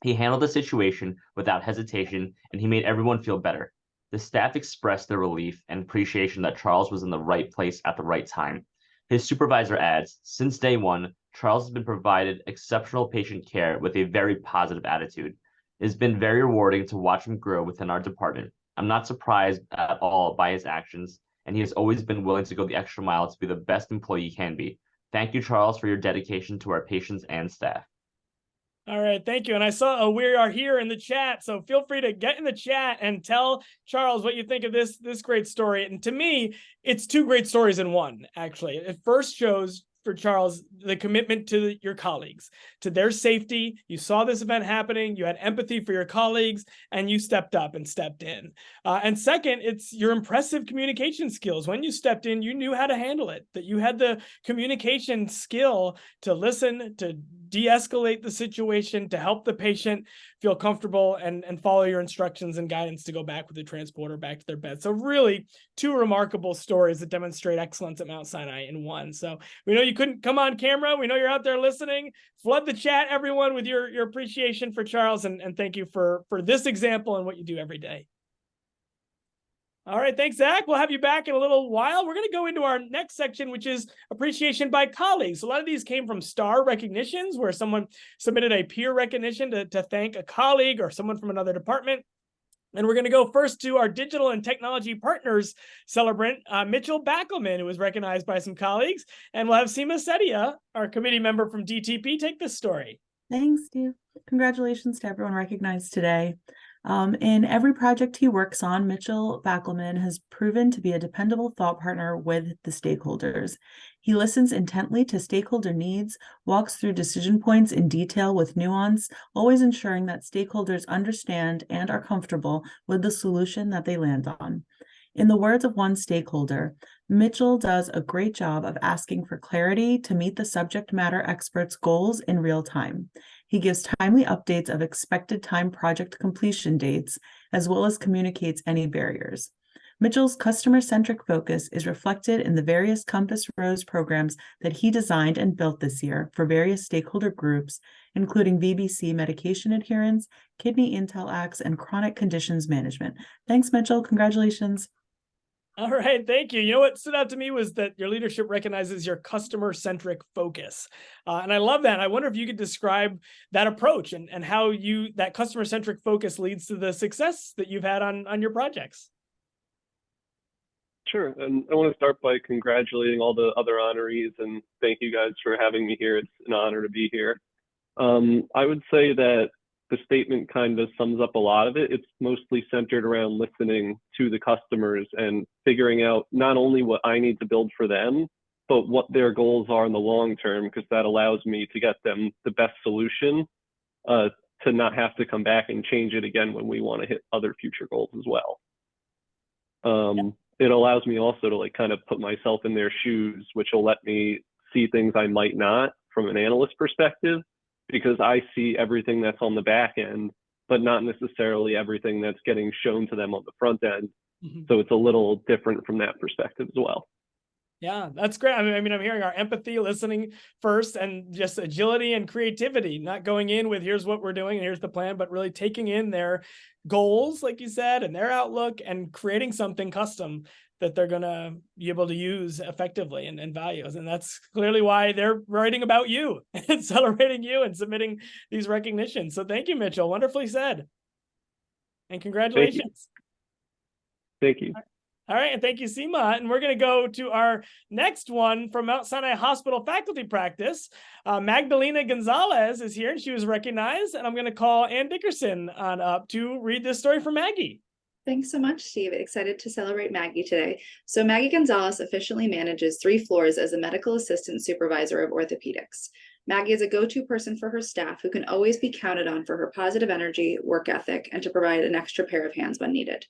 He handled the situation without hesitation and he made everyone feel better. The staff expressed their relief and appreciation that Charles was in the right place at the right time. His supervisor adds, since day one, Charles has been provided exceptional patient care with a very positive attitude. It has been very rewarding to watch him grow within our department. I'm not surprised at all by his actions, and he has always been willing to go the extra mile to be the best employee he can be. Thank you, Charles, for your dedication to our patients and staff. All right, thank you. And I saw we are here in the chat, so feel free to get in the chat and tell Charles what you think of this great story. And to me, it's two great stories in one, actually. It first shows for Charles the commitment to your colleagues, to their safety. You saw this event happening, you had empathy for your colleagues, and you stepped up and stepped in. And second, it's your impressive communication skills. When you stepped in, you knew how to handle it, that you had the communication skill to listen, to de-escalate the situation, to help the patient feel comfortable and follow your instructions and guidance to go back with the transporter back to their bed. So really two remarkable stories that demonstrate excellence at Mount Sinai in one. So we know you couldn't come on camera. We know you're out there listening. Flood the chat, everyone, with your appreciation for Charles, and thank you for this example and what you do every day. All right, thanks, Zach. We'll have you back in a little while. We're going to go into our next section, which is appreciation by colleagues. A lot of these came from star recognitions, where someone submitted a peer recognition to thank a colleague or someone from another department. And we're going to go first to our digital and technology partners celebrant, Mitchell Backelman, who was recognized by some colleagues. And we'll have Seema Setia, our committee member from DTP, take this story. Thanks, Steve. Congratulations to everyone recognized today. In every project he works on, Mitchell Backelman has proven to be a dependable thought partner with the stakeholders. He listens intently to stakeholder needs, walks through decision points in detail with nuance, always ensuring that stakeholders understand and are comfortable with the solution that they land on. In the words of one stakeholder, Mitchell does a great job of asking for clarity to meet the subject matter experts' goals in real time. He gives timely updates of expected time project completion dates, as well as communicates any barriers. Mitchell's customer-centric focus is reflected in the various Compass Rose programs that he designed and built this year for various stakeholder groups, including VBC medication adherence, kidney intel acts, and chronic conditions management. Thanks, Mitchell. Congratulations. All right, thank you. You know what stood out to me was that your leadership recognizes your customer-centric focus. And I love that. I wonder if you could describe that approach and how that customer-centric focus leads to the success that you've had on your projects. Sure. And I want to start by congratulating all the other honorees and thank you guys for having me here. It's an honor to be here. I would say that the statement kind of sums up a lot of it. It's mostly centered around listening to the customers and figuring out not only what I need to build for them, but what their goals are in the long term, because that allows me to get them the best solution to not have to come back and change it again when we want to hit other future goals as well. It allows me also to kind of put myself in their shoes, which will let me see things I might not from an analyst perspective, because I see everything that's on the back end, but not necessarily everything that's getting shown to them on the front end. Mm-hmm. So it's a little different from that perspective as well. Yeah, that's great. I mean, I'm hearing our empathy, listening first, and just agility and creativity, not going in with here's what we're doing and here's the plan, but really taking in their goals, like you said, and their outlook and creating something custom that they're going to be able to use effectively and values. And that's clearly why they're writing about you and celebrating you and submitting these recognitions. So thank you, Mitchell. Wonderfully said. And congratulations. Thank you. All right, and thank you, Seema. And we're going to go to our next one from Mount Sinai Hospital faculty practice. Magdalena Gonzalez is here, and she was recognized. And I'm going to call Ann Dickerson on up to read this story for Maggie. Thanks so much, Steve. Excited to celebrate Maggie today. So Maggie Gonzalez officially manages 3 floors as a medical assistant supervisor of orthopedics. Maggie is a go-to person for her staff who can always be counted on for her positive energy, work ethic, and to provide an extra pair of hands when needed.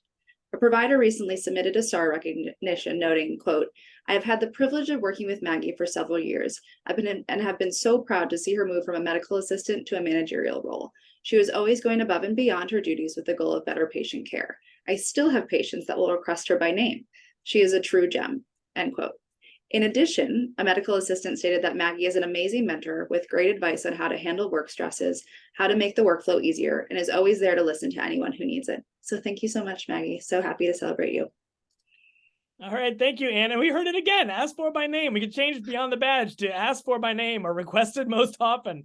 A provider recently submitted a star recognition noting, quote, "I have had the privilege of working with Maggie for several years. I've been and have been so proud to see her move from a medical assistant to a managerial role. She was always going above and beyond her duties with the goal of better patient care. I still have patients that will request her by name. She is a true gem," end quote. In addition, a medical assistant stated that Maggie is an amazing mentor with great advice on how to handle work stresses, how to make the workflow easier, and is always there to listen to anyone who needs it. So thank you so much, Maggie. So happy to celebrate you. All right, thank you, Ann. And we heard it again, asked for by name. We could change beyond the badge to asked for by name or requested most often.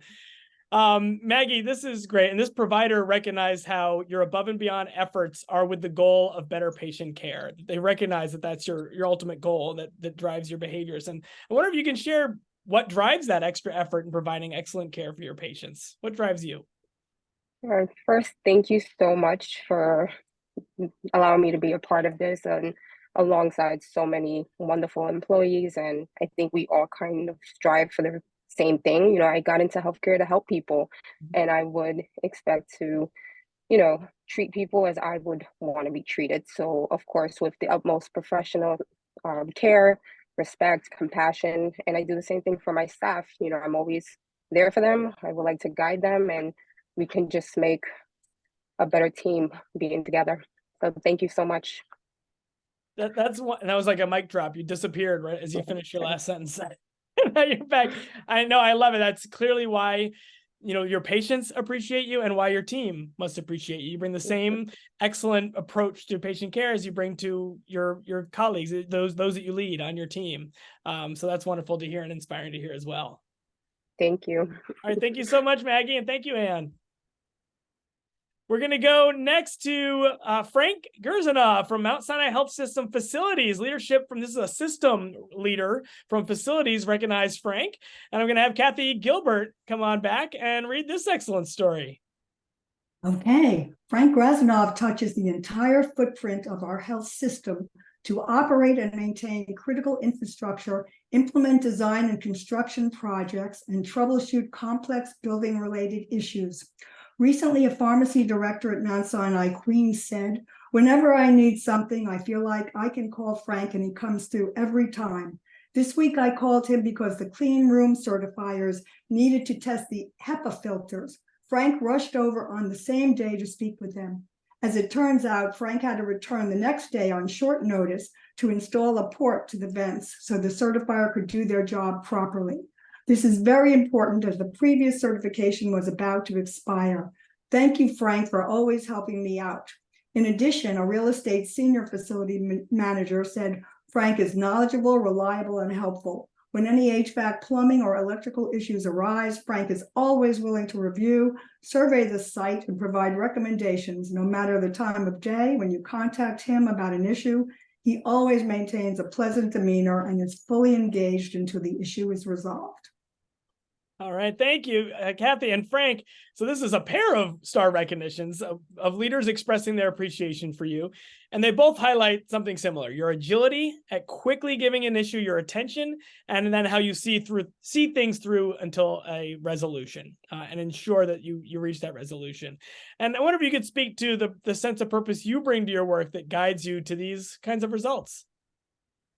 Maggie, this is great. And this provider recognized how your above and beyond efforts are with the goal of better patient care. They recognize that that's your ultimate goal that drives your behaviors. And I wonder if you can share what drives that extra effort in providing excellent care for your patients. What drives you? First, thank you so much for allowing me to be a part of this and alongside so many wonderful employees. And I think we all kind of strive for the same thing. You know, I got into healthcare to help people, and I would expect to, you know, treat people as I would want to be treated. So of course, with the utmost professional care, respect, compassion, and I do the same thing for my staff. You know, I'm always there for them. I would like to guide them, and we can just make a better team being together. So thank you so much. That's one. That was like a mic drop. You disappeared right as you finished your last sentence. Now you're back. I know. I love it. That's clearly why, you know, your patients appreciate you and why your team must appreciate you. You bring the same excellent approach to patient care as you bring to your colleagues, those that you lead on your team. So that's wonderful to hear and inspiring to hear as well. Thank you. All right. Thank you so much, Maggie. And thank you, Ann. We're going to go next to Frank Grinov from Mount Sinai Health System Facilities Leadership. This is a system leader from Facilities, recognized Frank. And I'm going to have Kathy Gilbert come on back and read this excellent story. Okay, Frank Grinov touches the entire footprint of our health system to operate and maintain critical infrastructure, implement design and construction projects, and troubleshoot complex building-related issues. Recently, a pharmacy director at Mount Sinai Queens said, "Whenever I need something, I feel like I can call Frank and he comes through every time. This week, I called him because the clean room certifiers needed to test the HEPA filters. Frank rushed over on the same day to speak with them. As it turns out, Frank had to return the next day on short notice to install a port to the vents so the certifier could do their job properly. This is very important as the previous certification was about to expire. Thank you, Frank, for always helping me out." In addition, a real estate senior facility manager said, "Frank is knowledgeable, reliable, and helpful. When any HVAC, plumbing, or electrical issues arise, Frank is always willing to review, survey the site, and provide recommendations. No matter the time of day, when you contact him about an issue, he always maintains a pleasant demeanor and is fully engaged until the issue is resolved." All right. Thank you, Kathy and Frank. So this is a pair of star recognitions of leaders expressing their appreciation for you. And they both highlight something similar: your agility at quickly giving an issue your attention, and then how you see things through until a resolution and ensure that you reach that resolution. And I wonder if you could speak to the sense of purpose you bring to your work that guides you to these kinds of results.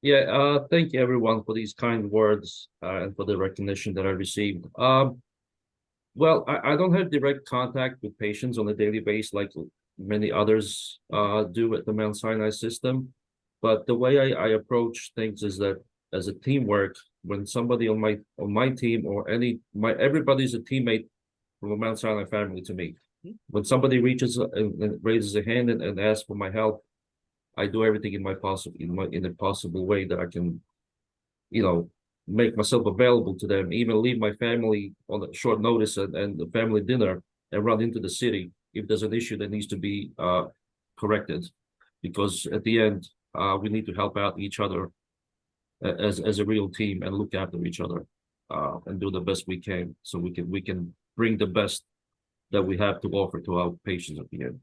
Yeah, thank you everyone for these kind words and for the recognition that I received. Well, I don't have direct contact with patients on a daily basis like many others do at the Mount Sinai system, but the way I approach things is that as a teamwork, when somebody on my team or everybody's a teammate from the Mount Sinai family to me. When somebody reaches and raises a hand and asks for my help, I do everything in a possible way that I can, you know, make myself available to them, even leave my family on a short notice and the family dinner and run into the city if there's an issue that needs to be corrected. Because at the end, we need to help out each other as a real team and look after each other and do the best we can so we can bring the best that we have to offer to our patients at the end.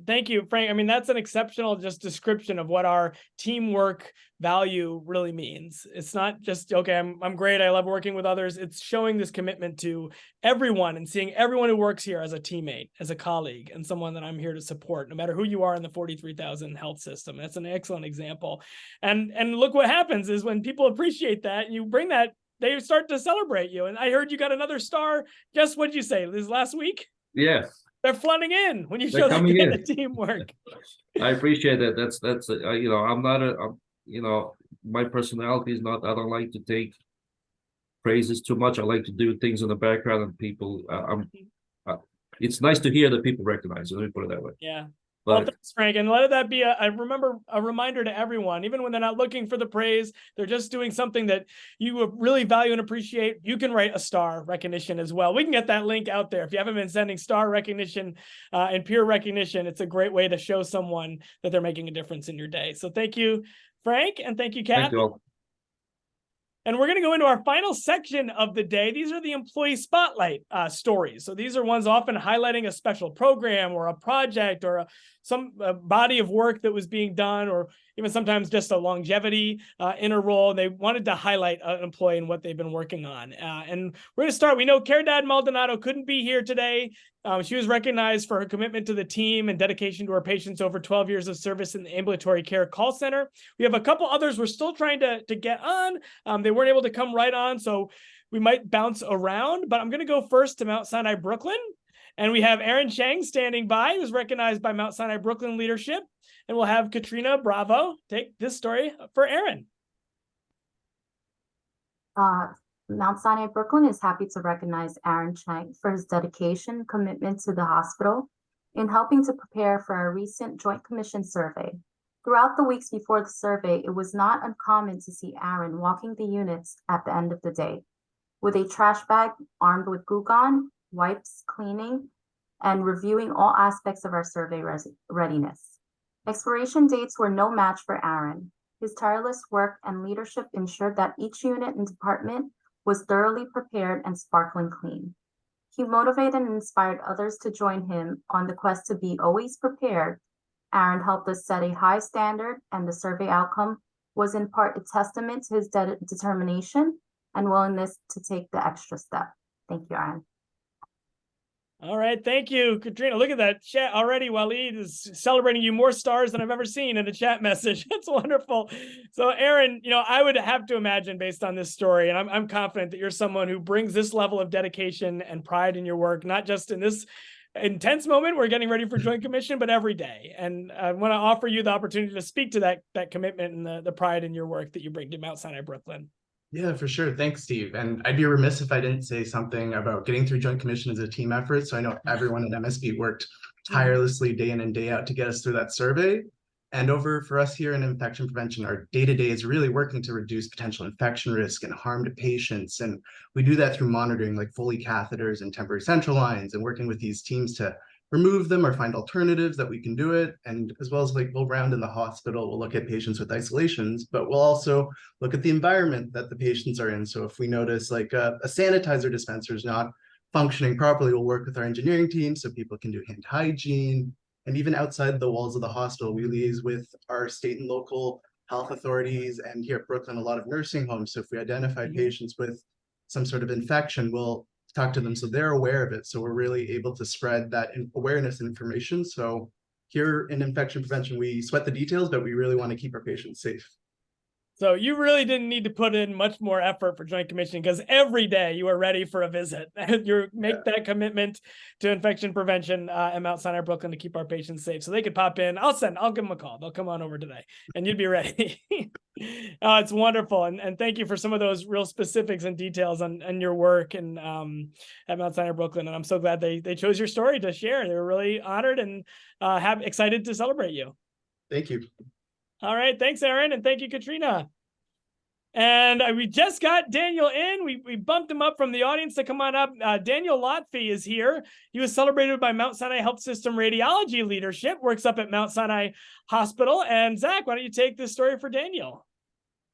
Thank you, Frank. I mean, that's an exceptional just description of what our teamwork value really means. It's not just, okay, I'm great, I love working with others. It's showing this commitment to everyone and seeing everyone who works here as a teammate, as a colleague, and someone that I'm here to support, no matter who you are in the 43,000 health system. That's an excellent example. And look what happens is when people appreciate that, you bring that, they start to celebrate you. And I heard you got another star. Just what'd you say, this last week? Yeah. They're flooding in when you They're show that coming kind in. of teamwork. I appreciate that. That's I'm not my personality is not, I don't like to take praises too much. I like to do things in the background and people, it's nice to hear that people recognize it. Let me put it that way. Yeah. But Well, thanks, Frank. And let that be a reminder to everyone, even when they're not looking for the praise, they're just doing something that you really value and appreciate. You can write a star recognition as well. We can get that link out there. If you haven't been sending star recognition and peer recognition, it's a great way to show someone that they're making a difference in your day. So thank you, Frank, and thank you, Kathy. thank you all. And we're going to go into our final section of the day. These are the employee spotlight stories. So these are ones often highlighting a special program or a project or some body of work that was being done, or even sometimes just a longevity in a role. They wanted to highlight an employee and what they've been working on. And we're going to start. We know Care Dad Maldonado couldn't be here today. She was recognized for her commitment to the team and dedication to her patients over 12 years of service in the ambulatory care call center. We have a couple others we're still trying to get on. They weren't able to come right on, so we might bounce around, but I'm going to go first to Mount Sinai Brooklyn. And we have Aaron Chang standing by, who's recognized by Mount Sinai Brooklyn leadership. And we'll have Katrina Bravo take this story for Aaron. Mount Sinai Brooklyn is happy to recognize Aaron Chang for his dedication, commitment to the hospital, in helping to prepare for our recent Joint Commission survey. Throughout the weeks before the survey, it was not uncommon to see Aaron walking the units at the end of the day with a trash bag armed with glue gun, wipes, cleaning, and reviewing all aspects of our survey readiness. Expiration dates were no match for Aaron. His tireless work and leadership ensured that each unit and department was thoroughly prepared and sparkling clean. He motivated and inspired others to join him on the quest to be always prepared. Aaron helped us set a high standard, and the survey outcome was in part a testament to his determination and willingness to take the extra step. Thank you, Aaron. All right. Thank you, Katrina. Look at that chat already. Waleed is celebrating you more stars than I've ever seen in a chat message. That's wonderful. So Aaron, I would have to imagine based on this story, and I'm confident that you're someone who brings this level of dedication and pride in your work, not just in this intense moment we're getting ready for Joint Commission, but every day. And I want to offer you the opportunity to speak to that commitment and the pride in your work that you bring to Mount Sinai Brooklyn. Yeah, for sure. Thanks, Steve. And I'd be remiss if I didn't say something about getting through Joint Commission as a team effort. So I know everyone at MSB worked tirelessly day in and day out to get us through that survey. And over for us here in infection prevention, our day-to-day is really working to reduce potential infection risk and harm to patients. And we do that through monitoring like Foley catheters and temporary central lines and working with these teams to remove them or find alternatives that we can do it. And as well as we'll round in the hospital, we'll look at patients with isolations, but we'll also look at the environment that the patients are in. So if we notice a sanitizer dispenser is not functioning properly, we'll work with our engineering team so people can do hand hygiene. And even outside the walls of the hospital, we liaise with our state and local health authorities, and here at Brooklyn, a lot of nursing homes. So if we identify patients with some sort of infection, we'll talk to them so they're aware of it. So we're really able to spread that awareness and information. So here in infection prevention, we sweat the details, but we really want to keep our patients safe. So you really didn't need to put in much more effort for Joint Commission because every day you are ready for a visit. You make that commitment to infection prevention at Mount Sinai Brooklyn to keep our patients safe. So they could pop in. I'll give them a call. They'll come on over today and you'd be ready. It's wonderful. And thank you for some of those real specifics and details on your work and at Mount Sinai Brooklyn. And I'm so glad they chose your story to share. They were really honored and excited to celebrate you. Thank you. All right. Thanks, Aaron. And thank you, Katrina. And we just got Daniel in. We bumped him up from the audience to come on up. Daniel Lotfi is here. He was celebrated by Mount Sinai Health System radiology leadership, works up at Mount Sinai Hospital. And Zach, why don't you take this story for Daniel?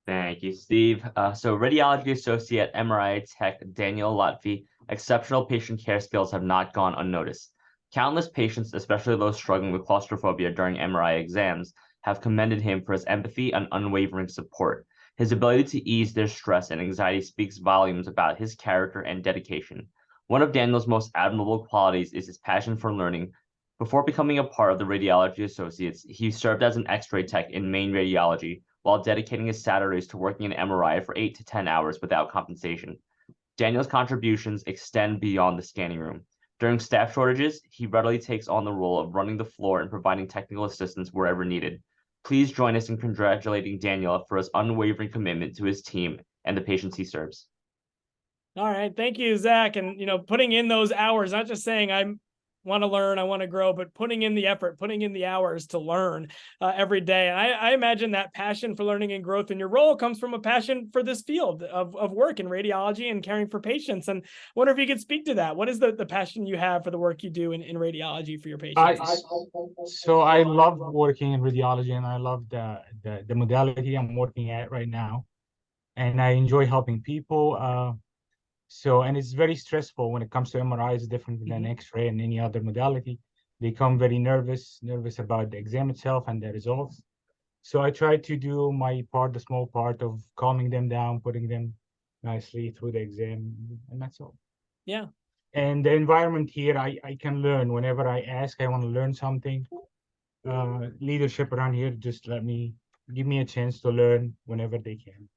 Thank you, Steve. So radiology associate MRI tech Daniel Lotfi, exceptional patient care skills have not gone unnoticed. Countless patients, especially those struggling with claustrophobia during MRI exams, have commended him for his empathy and unwavering support. His ability to ease their stress and anxiety speaks volumes about his character and dedication. One of Daniel's most admirable qualities is his passion for learning. Before becoming a part of the Radiology Associates, he served as an X-ray tech in Maine Radiology, while dedicating his Saturdays to working in MRI for 8 to 10 hours without compensation. Daniel's contributions extend beyond the scanning room. During staff shortages, he readily takes on the role of running the floor and providing technical assistance wherever needed. Please join us in congratulating Daniel for his unwavering commitment to his team and the patients he serves. All right. Thank you, Zach. And, putting in those hours, not just saying I want to learn, I want to grow, but putting in the effort, putting in the hours to learn every day. And I imagine that passion for learning and growth in your role comes from a passion for this field of work in radiology and caring for patients. And I wonder if you could speak to that. What is the passion you have for the work you do in radiology for your patients? So I love working in radiology, and I love the modality I'm working at right now. And I enjoy helping people. And it's very stressful when it comes to MRI. It's different than X-ray and any other modality. They come very nervous about the exam itself and the results. So I try to do my part, the small part of calming them down, putting them nicely through the exam, and that's all. Yeah. And the environment here, I can learn whenever I ask. I want to learn something. Leadership around here just give me a chance to learn whenever they can.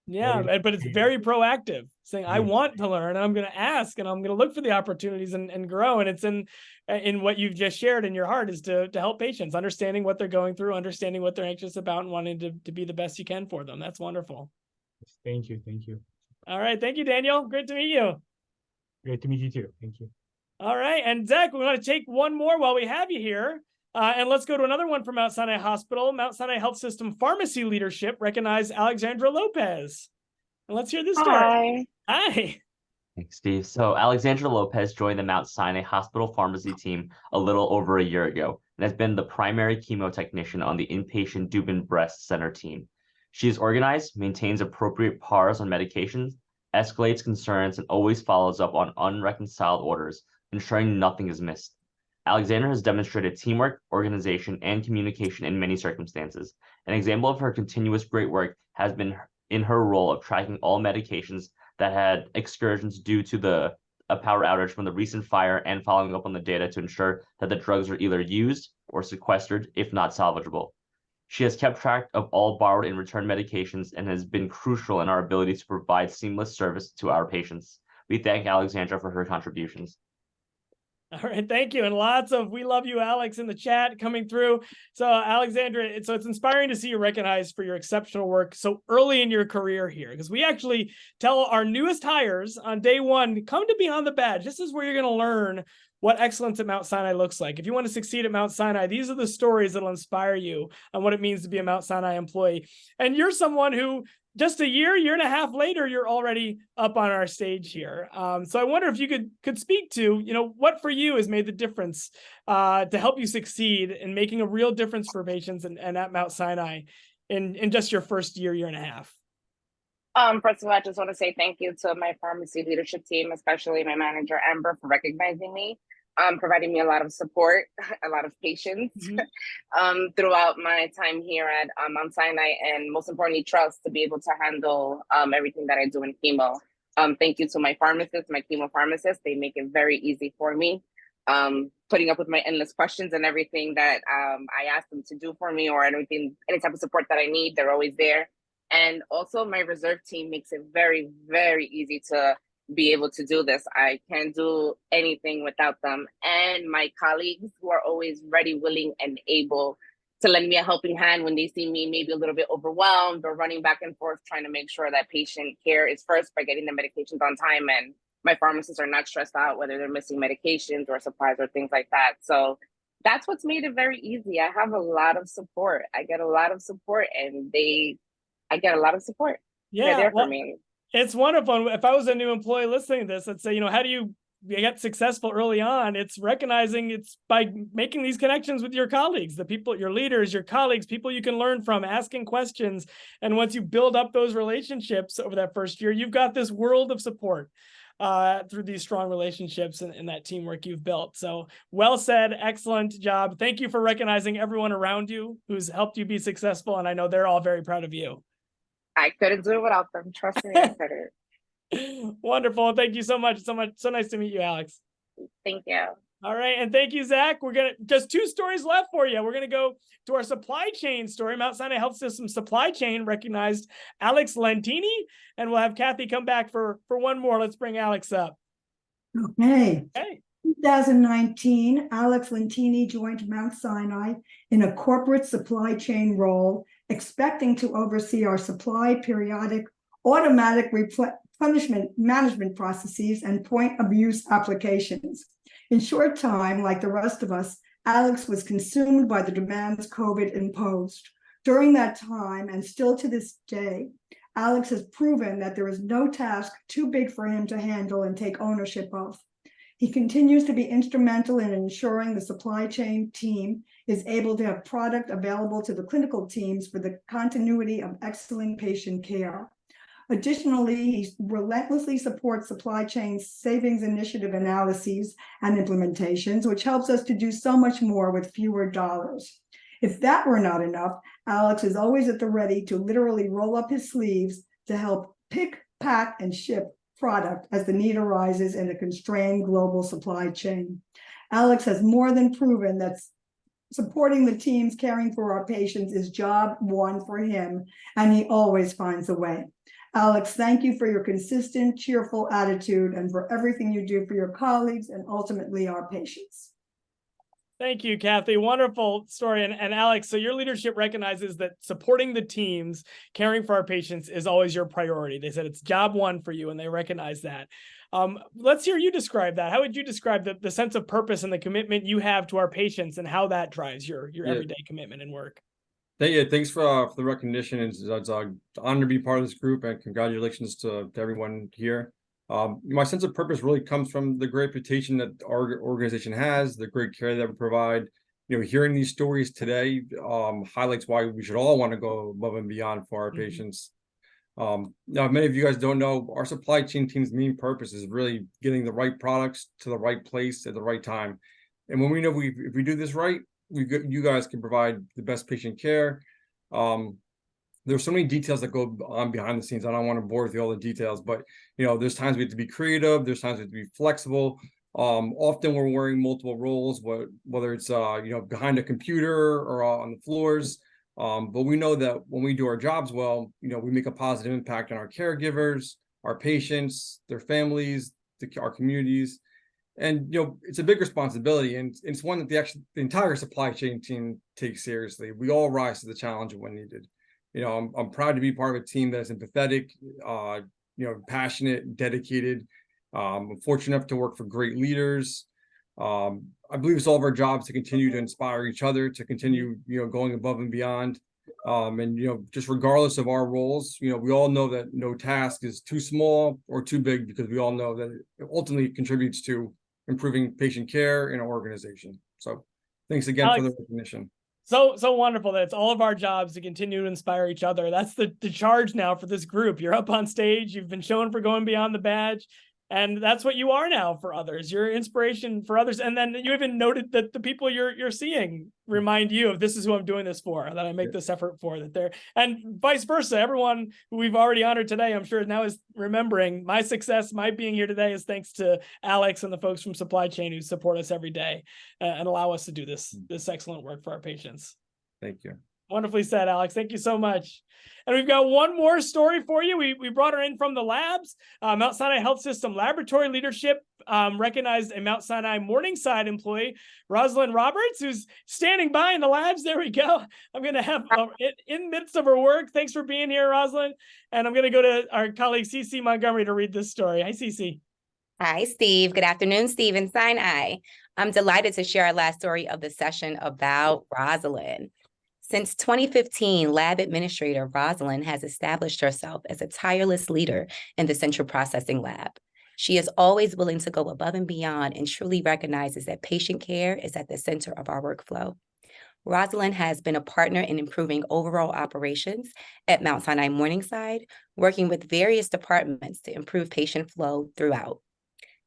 Yeah, but it's very proactive, saying I want to learn, and I'm going to ask, and I'm going to look for the opportunities and grow. And it's in what you've just shared in your heart is to help patients, understanding what they're going through, understanding what they're anxious about, and wanting to be the best you can for them. That's wonderful. Thank you. All right, thank you, Daniel. Great to meet you. Great to meet you too. Thank you. All right, and Zach, we want to take one more while we have you here. And let's go to another one from Mount Sinai Hospital. Mount Sinai Health System pharmacy leadership recognized Alexandra Lopez. And let's hear this story. Hi. Thanks, Steve. So Alexandra Lopez joined the Mount Sinai Hospital pharmacy team a little over a year ago and has been the primary chemo technician on the inpatient Dubin Breast Center team. She is organized, maintains appropriate PARs on medications, escalates concerns, and always follows up on unreconciled orders, ensuring nothing is missed. Alexandra has demonstrated teamwork, organization, and communication in many circumstances. An example of her continuous great work has been in her role of tracking all medications that had excursions due to a power outage from the recent fire and following up on the data to ensure that the drugs are either used or sequestered, if not salvageable. She has kept track of all borrowed and returned medications and has been crucial in our ability to provide seamless service to our patients. We thank Alexandra for her contributions. All right, thank you. And lots of "we love you, Alex" in the chat coming through. So Alexandra, it's inspiring to see you recognized for your exceptional work so early in your career here, because we actually tell our newest hires on day one, come to Beyond the Badge. This is where you're going to learn what excellence at Mount Sinai looks like. If you want to succeed at Mount Sinai, these are the stories that'll inspire you on what it means to be a Mount Sinai employee. And you're someone who just a year and a half later, you're already up on our stage here. So I wonder if you could speak to, what for you has made the difference to help you succeed in making a real difference for patients and at Mount Sinai in just your first year and a half. First of all, I just want to say thank you to my pharmacy leadership team, especially my manager, Amber, for recognizing me, providing me a lot of support, a lot of patience throughout my time here at Mount Sinai, and most importantly, trust to be able to handle everything that I do in chemo. Thank you to my pharmacists, my chemo pharmacists. They make it very easy for me, putting up with my endless questions and everything that I ask them to do for me, or any type of support that I need, they're always there. And also my reserve team makes it very, very easy to be able to do this. I can't do anything without them. And my colleagues who are always ready, willing, and able to lend me a helping hand when they see me maybe a little bit overwhelmed or running back and forth, trying to make sure that patient care is first by getting the medications on time. And my pharmacists are not stressed out whether they're missing medications or supplies or things like that. So that's what's made it very easy. I have a lot of support. I get a lot of support, and I get a lot of support. They're there for well, me. it's wonderful. If I was a new employee listening to this, I'd say, how do you get successful early on? It's recognizing it's by making these connections with your colleagues, the people, your leaders, your colleagues, people you can learn from, asking questions. And once you build up those relationships over that first year, you've got this world of support through these strong relationships and that teamwork you've built. So well said. Excellent job. Thank you for recognizing everyone around you who's helped you be successful. And I know they're all very proud of you. I couldn't do it without them. Trust me, I couldn't. Wonderful. Thank you so much. So nice to meet you, Alex. Thank you. All right. And thank you, Zach. We're going to just 2 stories left for you. We're going to go to our supply chain story. Mount Sinai Health System supply chain recognized Alex Lentini, and we'll have Kathy come back for one more. Let's bring Alex up. Okay. Hey. 2019, Alex Lentini joined Mount Sinai in a corporate supply chain role, expecting to oversee our supply periodic automatic replenishment management processes and point of use applications. In short time, like the rest of us, Alex was consumed by the demands COVID imposed. During that time, and still to this day, Alex has proven that there is no task too big for him to handle and take ownership of. He continues to be instrumental in ensuring the supply chain team is able to have product available to the clinical teams for the continuity of excellent patient care. Additionally, he relentlessly supports supply chain savings initiative analyses and implementations, which helps us to do so much more with fewer dollars. If that were not enough, Alex is always at the ready to literally roll up his sleeves to help pick, pack, and ship product as the need arises in a constrained global supply chain. Alex has more than proven that supporting the teams caring for our patients is job one for him, and he always finds a way. Alex, thank you for your consistent, cheerful attitude and for everything you do for your colleagues and ultimately our patients. Thank you, Kathy. Wonderful story. And Alex, so your leadership recognizes that supporting the teams, caring for our patients is always your priority. They said it's job one for you, and they recognize that. Let's hear you describe that. How would you describe the sense of purpose and the commitment you have to our patients and how that drives your everyday commitment and work? Thanks for the recognition. It's an honor to be part of this group, and congratulations to everyone here. My sense of purpose really comes from the great reputation that our organization has, the great care that we provide. Hearing these stories today highlights why we should all want to go above and beyond for our patients. Now, many of you guys don't know, our supply chain team's main purpose is really getting the right products to the right place at the right time. And when we know if we do this right, you guys can provide the best patient care. There's so many details that go on behind the scenes. I don't want to bore with you all the details, but there's times we have to be creative. There's times we have to be flexible. Often we're wearing multiple roles, whether it's behind a computer or on the floors. But we know that when we do our jobs well, we make a positive impact on our caregivers, our patients, their families, our communities. And it's a big responsibility, and it's one that the entire supply chain team takes seriously. We all rise to the challenge when needed. I'm proud to be part of a team that is empathetic, passionate, dedicated. I'm fortunate enough to work for great leaders. I believe it's all of our jobs to continue to inspire each other, to continue, going above and beyond. And just regardless of our roles, we all know that no task is too small or too big, because we all know that it ultimately contributes to improving patient care in our organization. So thanks again, Alex, for the recognition. So wonderful that it's all of our jobs to continue to inspire each other. That's the charge now for this group. You're up on stage. You've been shown for going beyond the badge. And that's what you are now for others. You're inspiration for others. And then you even noted that the people you're seeing remind you of, this is who I'm doing this for, that I make this effort for, that they're, and vice versa. Everyone who we've already honored today, I'm sure now is remembering my success, my being here today is thanks to Alex and the folks from supply chain who support us every day and allow us to do this excellent work for our patients. Thank you. Wonderfully said, Alex. Thank you so much. And we've got one more story for you. We brought her in from the labs. Mount Sinai Health System Laboratory Leadership recognized a Mount Sinai Morningside employee, Rosalyn Roberts, who's standing by in the labs. There we go. I'm going to have in midst of her work. Thanks for being here, Rosalyn. And I'm going to go to our colleague, Cece Montgomery, to read this story. Hi, Cece. Hi, Steve. Good afternoon, Steve and Sinai. I'm delighted to share our last story of the session about Rosalyn. Since 2015, lab administrator Rosalyn has established herself as a tireless leader in the central processing lab. She is always willing to go above and beyond and truly recognizes that patient care is at the center of our workflow. Rosalyn has been a partner in improving overall operations at Mount Sinai Morningside, working with various departments to improve patient flow throughout,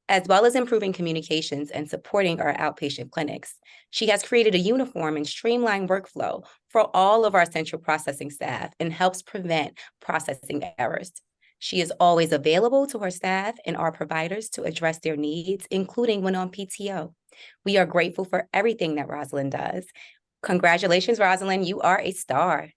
as well as improving communications and supporting our outpatient clinics. She has created a uniform and streamlined workflow for all of our central processing staff and helps prevent processing errors. She is always available to her staff and our providers to address their needs, including when on PTO. We are grateful for everything that Rosalyn does. Congratulations, Rosalyn. You are a star.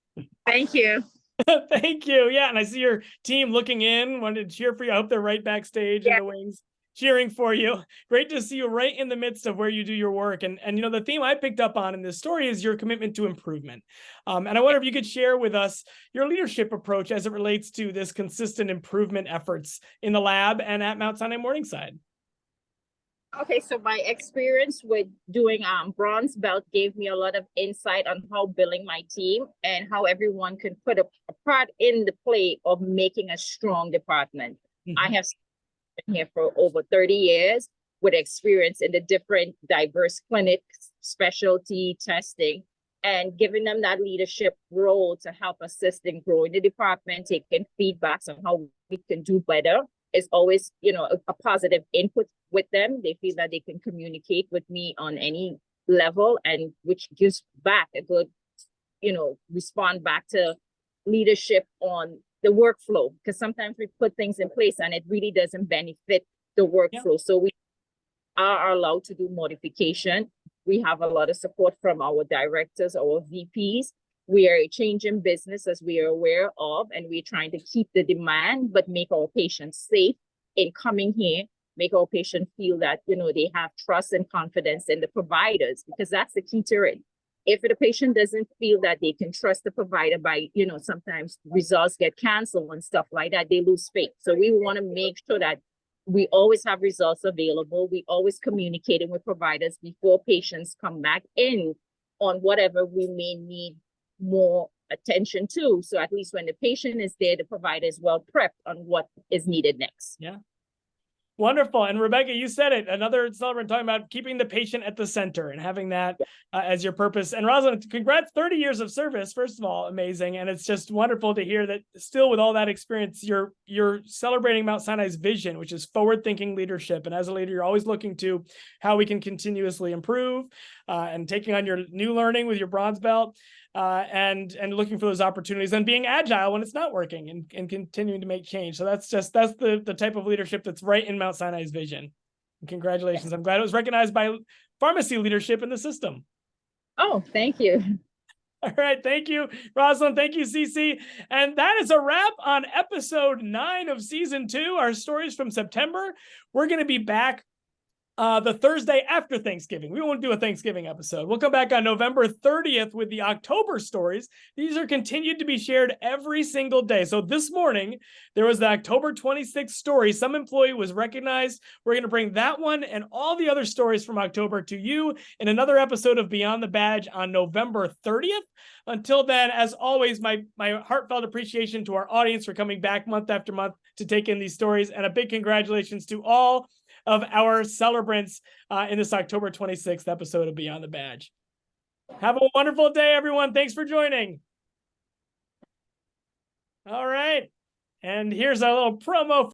Thank you. Thank you. Yeah, and I see your team looking in, wanted to cheer for you. I hope they're right backstage in the wings, cheering for you. Great to see you right in the midst of where you do your work. And you know, the theme I picked up on in this story is your commitment to improvement. And I wonder if you could share with us your leadership approach as it relates to this consistent improvement efforts in the lab and at Mount Sinai Morningside. Okay, so my experience with doing bronze belt gave me a lot of insight on how building my team and how everyone can put a part in the play of making a strong department. I have been here for over 30 years with experience in the different diverse clinics, specialty testing, and giving them that leadership role to help assist in growing the department, taking feedbacks on how we can do better. Is always, you know, a positive input with them. They feel that they can communicate with me on any level, and which gives back a good, you know, respond back to leadership on the workflow, because sometimes we put things in place and it really doesn't benefit the workflow. So we are allowed to do modification. We have a lot of support from our directors, our VPs. We are a changing business, as we are aware of, and we're trying to keep the demand, but make our patients safe in coming here, make our patients feel that, you know, they have trust and confidence in the providers, because that's the key to it. If the patient doesn't feel that they can trust the provider by, you know, sometimes results get canceled and stuff like that, they lose faith. So we want to make sure that we always have results available. We always communicating with providers before patients come back in on whatever we may need more attention to. So at least when the patient is there, the provider is well prepped on what is needed next. Yeah. Wonderful. And Rebecca, you said it, another celebrant talking about keeping the patient at the center and having that as your purpose. And Rosalyn, congrats, 30 years of service. First of all, amazing. And it's just wonderful to hear that still with all that experience, you're celebrating Mount Sinai's vision, which is forward-thinking leadership. And as a leader, you're always looking to how we can continuously improve and taking on your new learning with your bronze belt. And looking for those opportunities and being agile when it's not working and continuing to make change. So that's the type of leadership that's right in Mount Sinai's vision. And congratulations. I'm glad it was recognized by pharmacy leadership in the system. Oh, thank you. All right. Thank you, Rosalyn. Thank you, Cece. And that is a wrap on episode 9 of season 2, our stories from September. We're going to be back the Thursday after Thanksgiving. We won't do a Thanksgiving episode. We'll come back on November 30th with the October stories. These are continued to be shared every single day. So this morning, there was the October 26th story. Some employee was recognized. We're going to bring that one and all the other stories from October to you in another episode of Beyond the Badge on November 30th. Until then, as always, my heartfelt appreciation to our audience for coming back month after month to take in these stories, and a big congratulations to all of our celebrants in this October 26th episode of Beyond the Badge. Have a wonderful day, everyone. Thanks for joining. All right. And here's a little promo